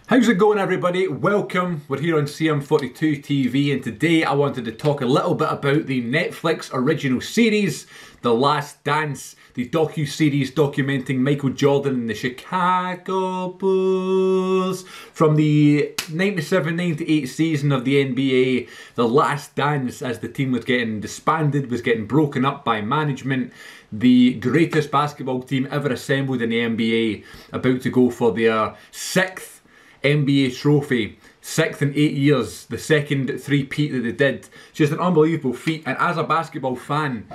How's it going, everybody? Welcome. We're here on CM42 TV, and today I wanted to talk a little bit about the Netflix original series, The Last Dance, the docu-series documenting Michael Jordan and the Chicago Bulls. From the 97-98 season of the NBA, The Last Dance, as the team was getting disbanded, was getting broken up by management. The greatest basketball team ever assembled in the NBA, about to go for their 6th NBA trophy, 6th in 8 years, the second three-peat that they did. Just an unbelievable feat. And as a basketball fan,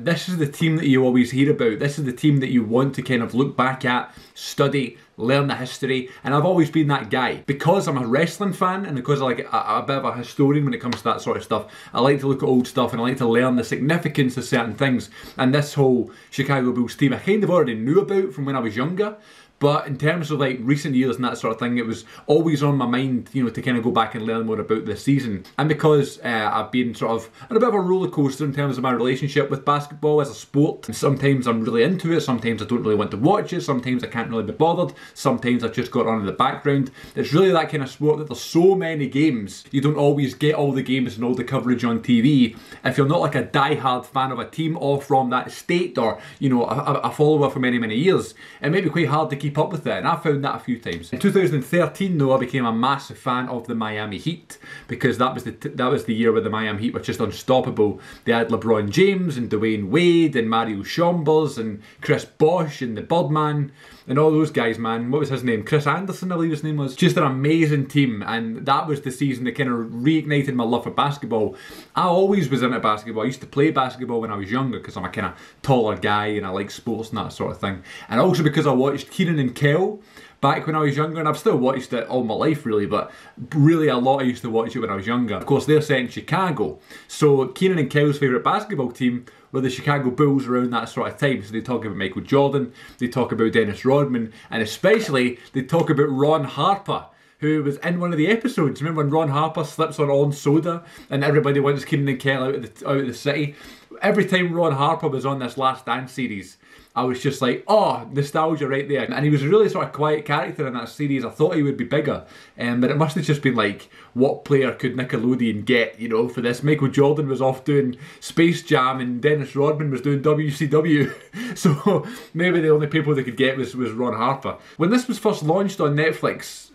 this is the team that you always hear about. This is the team that you want to kind of look back at, study, learn the history. And I've always been that guy. Because I'm a wrestling fan and because I'm like a bit of a historian when it comes to that sort of stuff, I like to look at old stuff and I like to learn the significance of certain things. And this whole Chicago Bulls team I kind of already knew about from when I was younger. But in terms of like recent years and that sort of thing, it was always on my mind, you know, to kind of go back and learn more about this season. And because I've been sort of on a bit of a roller coaster in terms of my relationship with basketball as a sport. And sometimes I'm really into it, sometimes I don't really want to watch it, sometimes I can't really be bothered, sometimes I've just got on in the background. It's really that kind of sport that there's so many games, you don't always get all the games and all the coverage on TV. If you're not like a die-hard fan of a team or from that state, or, you know, a follower for many, many years, it may be quite hard to keep up with it, and I found that a few times. In 2013 though, I became a massive fan of the Miami Heat, because that was the year where the Miami Heat were just unstoppable. They had LeBron James and Dwayne Wade and Mario Chalmers and Chris Bosh and the Birdman and all those guys, man. What was his name? Chris Anderson, I believe his name was. Just an amazing team, and that was the season that kind of reignited my love for basketball. I always was into basketball. I used to play basketball when I was younger because I'm a kind of taller guy and I like sports and that sort of thing. And also because I watched Keenan and Kel back when I was younger, and I've still watched it all my life really, but really a lot I used to watch it when I was younger. Of course, they're set in Chicago, so Keenan and Kel's favourite basketball team were the Chicago Bulls around that sort of time. So they talk about Michael Jordan, they talk about Dennis Rodman, and especially they talk about Ron Harper, who was in one of the episodes. Remember when Ron Harper slips on soda and everybody wants Keenan and Kel out of the city? Every time Ron Harper was on this Last Dance series, I was just like, oh, nostalgia right there. And he was a really sort of quiet character in that series. I thought he would be bigger, but it must have just been like, what player could Nickelodeon get, you know, for this? Michael Jordan was off doing Space Jam and Dennis Rodman was doing WCW. So maybe the only people they could get was Ron Harper. When this was first launched on Netflix,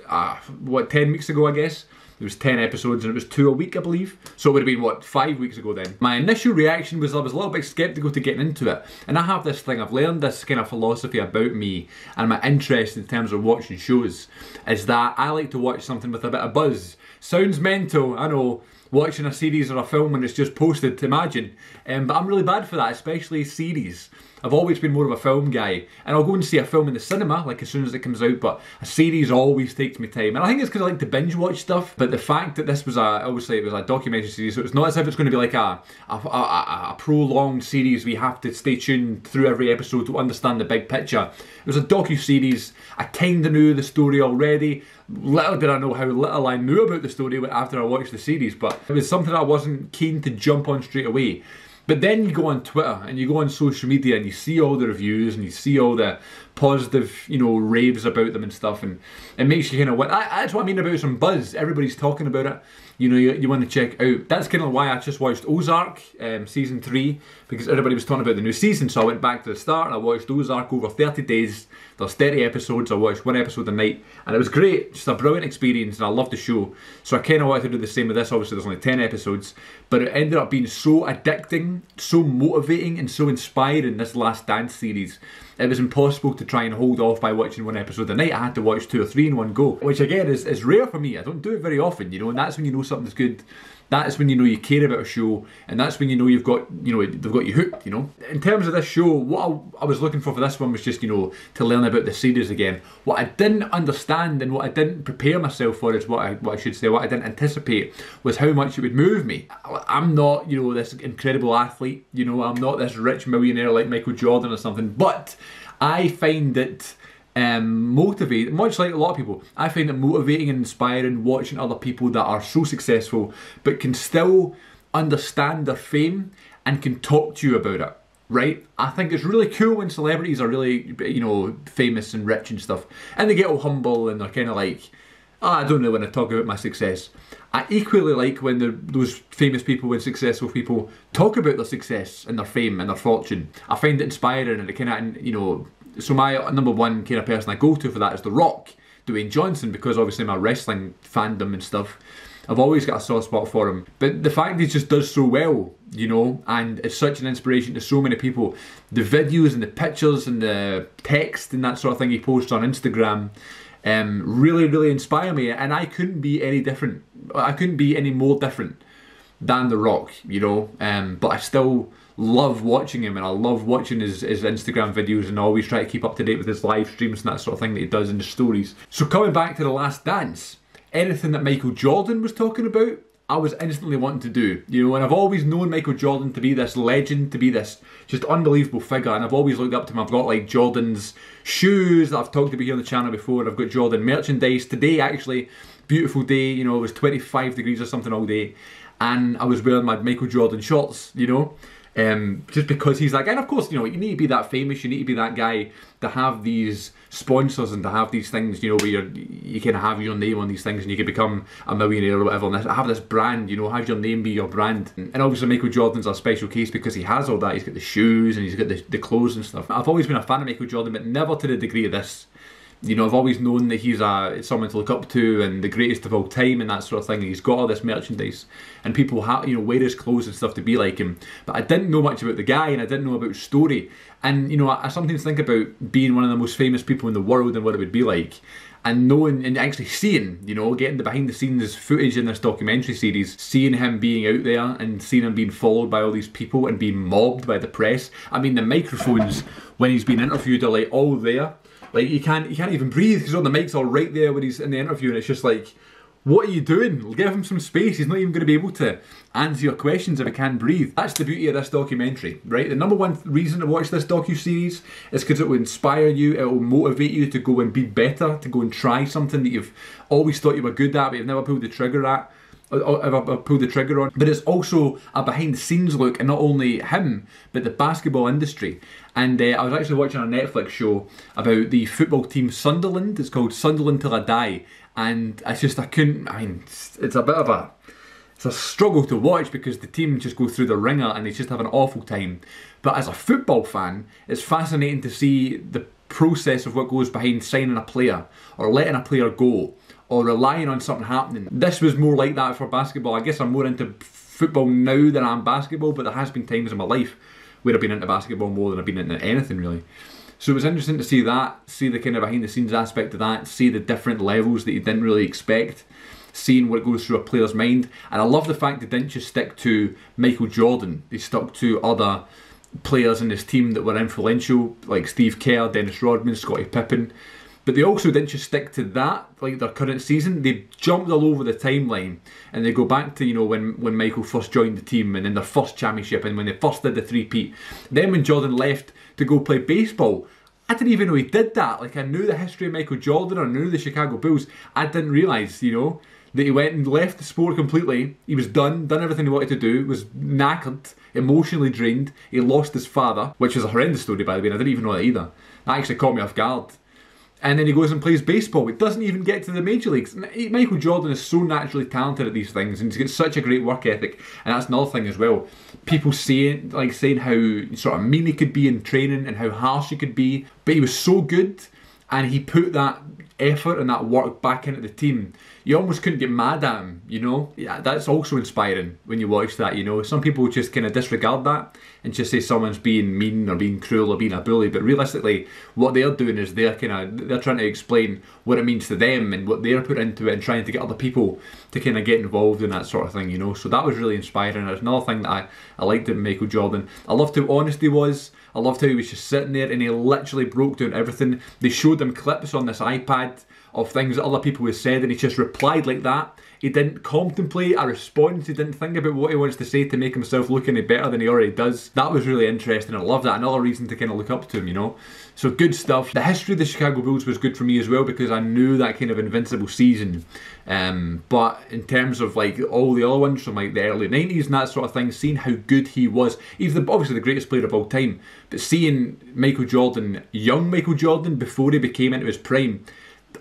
10 weeks ago, I guess, there was 10 episodes and it was 2 a week, I believe. So it would have been, what, 5 weeks ago then. My initial reaction was I was a little bit sceptical to getting into it. And I have this thing, I've learned this kind of philosophy about me and my interest in terms of watching shows, is that I like to watch something with a bit of buzz. Sounds mental, I know, watching a series or a film when it's just posted, imagine. But I'm really bad for that, especially series. I've always been more of a film guy, and I'll go and see a film in the cinema, like as soon as it comes out, but a series always takes me time. And I think it's because I like to binge watch stuff, but the fact that this was obviously it was a documentary series, so it's not as if it's going to be like a prolonged series we have to stay tuned through every episode to understand the big picture. It was a docu-series. I kinda knew the story already. Little did I know how little I knew about the story after I watched the series, but it was something I wasn't keen to jump on straight away. But then you go on Twitter and you go on social media and you see all the reviews and you see all the positive, you know, raves about them and stuff, and it makes you kind of want. That's what I mean about some buzz. Everybody's talking about it. You know, you want to check out. That's kind of why I just watched Ozark season 3, because everybody was talking about the new season. So I went back to the start and I watched Ozark over 30 days. There's 30 episodes. I watched 1 episode a night, and it was great. Just a brilliant experience, and I loved the show. So I kind of wanted to do the same with this. Obviously, there's only 10 episodes, but it ended up being so addicting, so motivating, and so inspiring. This Last Dance series, it was impossible to try and hold off by watching 1 episode a night. I had to watch 2 or 3 in one go, which again is rare for me. I don't do it very often, you know, and that's when you know something's good. That's when you know you care about a show, and that's when you know you've got, you know, they've got you hooked, you know. In terms of this show, what I was looking for this one was just, you know, to learn about the Cedars again. What I didn't understand and what I didn't prepare myself for is what I should say, what I didn't anticipate was how much it would move me. I'm not, you know, this incredible athlete, you know, I'm not this rich millionaire like Michael Jordan or something, but I find it motivating, much like a lot of people. I find it motivating and inspiring watching other people that are so successful but can still understand their fame and can talk to you about it. right? I think it's really cool when celebrities are really, you know, famous and rich and stuff, and they get all humble and they're kind of like, I don't really want to talk about my success. I equally like when those famous people and successful people talk about their success and their fame and their fortune. I find it inspiring, and it kind of, you know, so my number one kind of person I go to for that is The Rock, Dwayne Johnson, because obviously my wrestling fandom and stuff, I've always got a soft spot for him. But the fact he just does so well, you know, and it's such an inspiration to so many people. The videos and the pictures and the text and that sort of thing he posts on Instagram really, really inspire me. And I couldn't be any different. I couldn't be any more different than The Rock, you know. But I still love watching him, and I love watching his Instagram videos, and I always try to keep up to date with his live streams and that sort of thing that he does in the stories. So coming back to The Last Dance, anything that Michael Jordan was talking about, I was instantly wanting to do, you know, and I've always known Michael Jordan to be this legend, to be this just unbelievable figure, and I've always looked up to him. I've got like Jordan's shoes that I've talked about here on the channel before, I've got Jordan merchandise. Today actually, beautiful day, you know, it was 25 degrees or something all day, and I was wearing my Michael Jordan shorts, you know. Just because he's that guy. And of course, you know, you need to be that famous, you need to be that guy to have these sponsors and to have these things, you know, where you can have your name on these things and you can become a millionaire or whatever, and have this brand, you know, have your name be your brand. And obviously Michael Jordan's a special case because he has all that. He's got the shoes and he's got the clothes and stuff. I've always been a fan of Michael Jordan, but never to the degree of this. You know, I've always known that he's someone to look up to and the greatest of all time and that sort of thing. And he's got all this merchandise, and people you know, wear his clothes and stuff to be like him. But I didn't know much about the guy, and I didn't know about his story. And you know, I sometimes think about being one of the most famous people in the world and what it would be like, and knowing and actually seeing, you know, getting the behind the scenes footage in this documentary series, seeing him being out there and seeing him being followed by all these people and being mobbed by the press. I mean, the microphones when he's being interviewed are like all there. Like, you can't even breathe because all the mic's all right there when he's in the interview, and it's just like, what are you doing? Give him some space. He's not even going to be able to answer your questions if he can't breathe. That's the beauty of this documentary, right? The number one reason to watch this docu-series is because it will inspire you, it will motivate you to go and be better, to go and try something that you've always thought you were good at but you've never pulled the trigger at. Or pulled the trigger on. But it's also a behind the scenes look, and not only him but the basketball industry. And I was actually watching a Netflix show about the football team Sunderland. It's called Sunderland Till I Die, and it's a struggle to watch because the team just go through the ringer and they just have an awful time. But as a football fan, it's fascinating to see the process of what goes behind signing a player or letting a player go, or relying on something happening. This was more like that for basketball. I guess I'm more into football now than I am basketball, but there has been times in my life where I've been into basketball more than I've been into anything really. So it was interesting to see that, see the kind of behind the scenes aspect of that, see the different levels that you didn't really expect, seeing what goes through a player's mind. And I love the fact they didn't just stick to Michael Jordan, they stuck to other players in his team that were influential, like Steve Kerr, Dennis Rodman, Scottie Pippen. But they also didn't just stick to that, like their current season. They jumped all over the timeline, and they go back to, you know, when Michael first joined the team and in their first championship and when they first did the three-peat. Then when Jordan left to go play baseball, I didn't even know he did that. Like, I knew the history of Michael Jordan, or knew the Chicago Bulls. I didn't realise, you know, that he went and left the sport completely. He was done everything he wanted to do, was knackered, emotionally drained. He lost his father, which was a horrendous story by the way, and I didn't even know that either. That actually caught me off guard. And then he goes and plays baseball. It doesn't even get to the major leagues. Michael Jordan is so naturally talented at these things, and he's got such a great work ethic. And that's another thing as well. People saying how sort of mean he could be in training and how harsh he could be, but he was so good, and he put that effort and that work back into the team. You almost couldn't get mad at him, you know. Yeah, that's also inspiring when you watch that, you know. Some people just kind of disregard that and just say someone's being mean or being cruel or being a bully, but realistically what they're doing is they're trying to explain what it means to them and what they're put into it, and trying to get other people to kind of get involved in that sort of thing, you know. So that was really inspiring. There's another thing that I liked in Michael Jordan. I loved how honest he was. I loved how he was just sitting there and he literally broke down everything. They showed him clips on this iPad of things that other people had said, and he just replied like that. He didn't contemplate a response. He didn't think about what he wants to say to make himself look any better than he already does. That was really interesting. I love that. Another reason to kind of look up to him, you know. So good stuff. The history of the Chicago Bulls was good for me as well, because I knew that kind of invincible season. But in terms of like all the other ones from like the early 90s and that sort of thing, seeing how good he was, he's obviously the greatest player of all time, but seeing Michael Jordan, young Michael Jordan, before he became into his prime,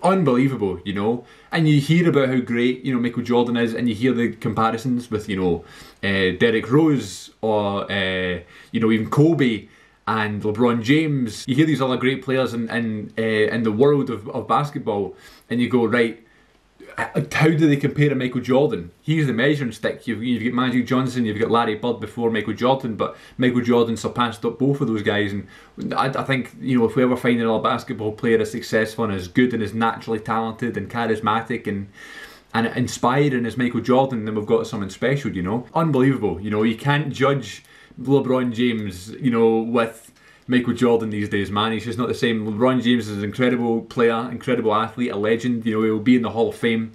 unbelievable, you know. And you hear about how great, you know, Michael Jordan is, and you hear the comparisons with, you know, Derrick Rose or, you know, even Kobe and LeBron James. You hear these other great players in the world of basketball, and you go, right, how do they compare to Michael Jordan? He's the measuring stick. You've got Magic Johnson, you've got Larry Bird before Michael Jordan, but Michael Jordan surpassed up both of those guys. And I think, you know, if we ever find another basketball player as successful and as good and as naturally talented and charismatic and inspiring as Michael Jordan, then we've got something special, you know. Unbelievable, you know. You can't judge LeBron James, you know, with Michael Jordan these days, man. He's just not the same. LeBron James is an incredible player, incredible athlete, a legend. You know, he'll be in the Hall of Fame.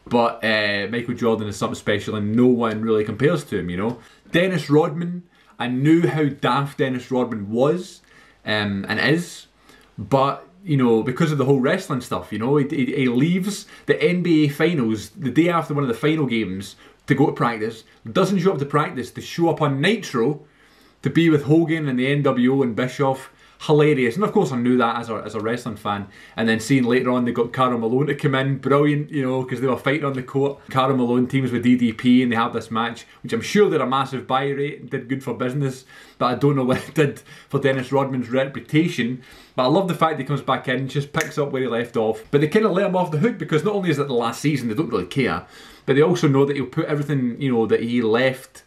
But Michael Jordan is something special, and no one really compares to him, you know. Dennis Rodman, I knew how daft Dennis Rodman was and is, but, you know, because of the whole wrestling stuff, you know, he leaves the NBA Finals the day after one of the final games to go to practice, doesn't show up to practice, to show up on Nitro to be with Hogan and the NWO and Bischoff. Hilarious. And of course I knew that as a wrestling fan. And then seeing later on they got Karl Malone to come in. Brilliant, you know, because they were fighting on the court. Karl Malone teams with DDP and they have this match, which I'm sure they're a massive buy rate and did good for business. But I don't know what it did for Dennis Rodman's reputation. But I love the fact he comes back in, just picks up where he left off. But they kind of let him off the hook, because not only is it the last season, they don't really care, but they also know that he'll put everything, you know, that he left,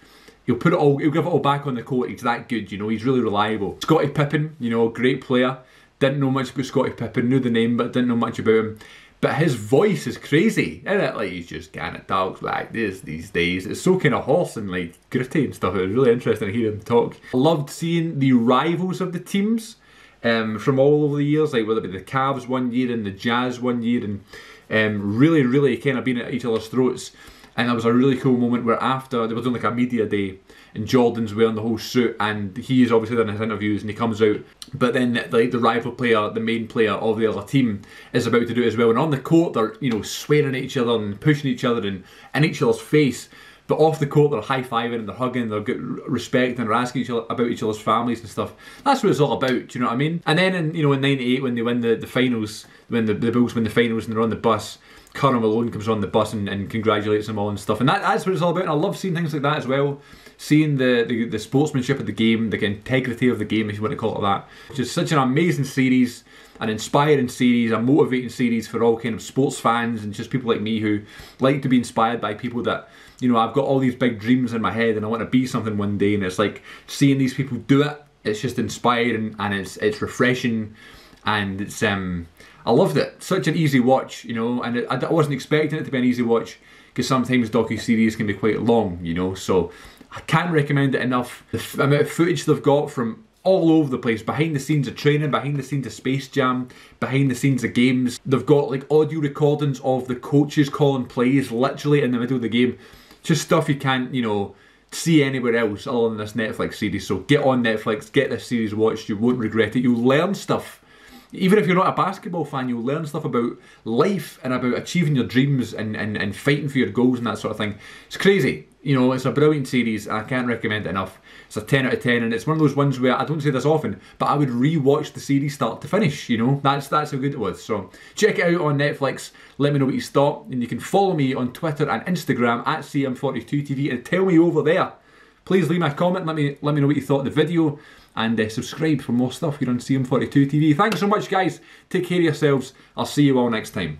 he'll put it all, he'll give it all back on the court. He's that good, you know, he's really reliable. Scottie Pippen, you know, great player. Didn't know much about Scottie Pippen, knew the name, but didn't know much about him. But his voice is crazy, isn't it? Like, he's just kind of talks like this these days. It's so kind of hoarse and like gritty and stuff. It was really interesting to hear him talk. I loved seeing the rivals of the teams from all over the years, like whether it be the Cavs one year and the Jazz one year, and really kind of being at each other's throats. And there was a really cool moment where after, they were doing like a media day, and Jordan's wearing the whole suit, and he's obviously done his interviews, and he comes out, but then like the rival player, the main player of the other team, is about to do it as well. And on the court, they're, you know, swearing at each other and pushing each other and in each other's face. But off the court, they're high-fiving and they're hugging, they're got respect, and they're asking each other about each other's families and stuff. That's what it's all about, do you know what I mean? And then in, you know, in '98, when they win the finals, when the Bulls win the finals and they're on the bus, Karl Malone comes on the bus and congratulates them all and stuff. And that's what it's all about. And I love seeing things like that as well. Seeing the sportsmanship of the game, the integrity of the game, if you want to call it that. Which is such an amazing series, an inspiring series, a motivating series for all kind of sports fans and just people like me who like to be inspired by people that, you know, I've got all these big dreams in my head and I want to be something one day. And it's like seeing these people do it, it's just inspiring and it's refreshing, and it's I loved it. Such an easy watch, you know, and I wasn't expecting it to be an easy watch, because sometimes docu-series can be quite long, you know, so I can't recommend it enough. The amount of footage they've got from all over the place, behind the scenes of training, behind the scenes of Space Jam, behind the scenes of games. They've got like audio recordings of the coaches calling plays literally in the middle of the game. Just stuff you can't, you know, see anywhere else other than this Netflix series. So get on Netflix, get this series watched, you won't regret it. You'll learn stuff. Even if you're not a basketball fan, you'll learn stuff about life and about achieving your dreams and fighting for your goals and that sort of thing. It's crazy. You know, it's a brilliant series and I can't recommend it enough. It's a 10 out of 10, and it's one of those ones where I don't say this often, but I would re-watch the series start to finish, you know. That's how good it was. So check it out on Netflix. Let me know what you thought, and you can follow me on Twitter and Instagram at CM42TV and tell me over there. Please leave me a comment, let me know what you thought of the video, and subscribe for more stuff here on CM42TV. Thanks so much, guys. Take care of yourselves. I'll see you all next time.